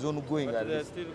ongoing. But they're still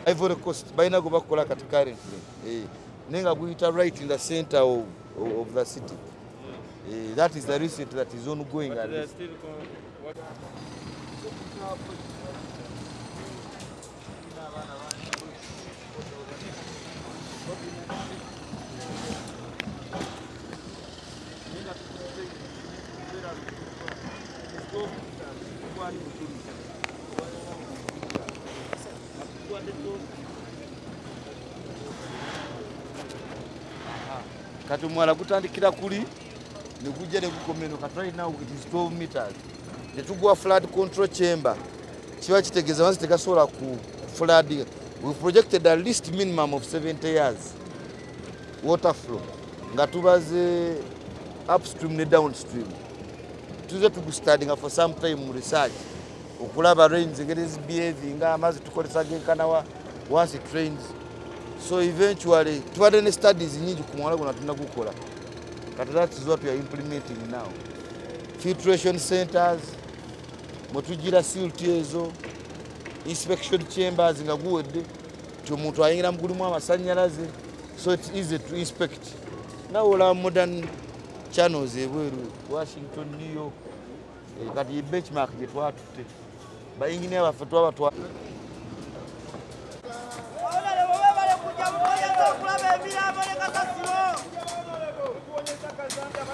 Ivory Coast baina go bakola kati currently nenga guita right in the center of the city. That is the research that is ongoing. But they're still kati mwala kutandikira kuli nekujja nekukomeno kati right now it is 12 meters. Netugwa flood control chamber kiba kitegeeza wansi tegasobola ku flood. We projected at least minimum of 70 years water flow nga tubaze upstream ne downstream. Tuze tugustudying for some time mu research okulaba rains engeri behaving amazzi tukolesa genkana once it rains. So eventually tuwadde ne studies nyingi ku mwala gona tuna gukola. Kati that is what we are implementing now. Filtration centers, motujira silt ezo, inspection chambers nga guwedde ti omuntu ayingira mugulimu amasanyalaze, so it's easy to inspect. Now all our modern channels ebweru Washington, New York, kati benchmark gye twatutte bayingine baffe twabatwa Kuonyesha kazanda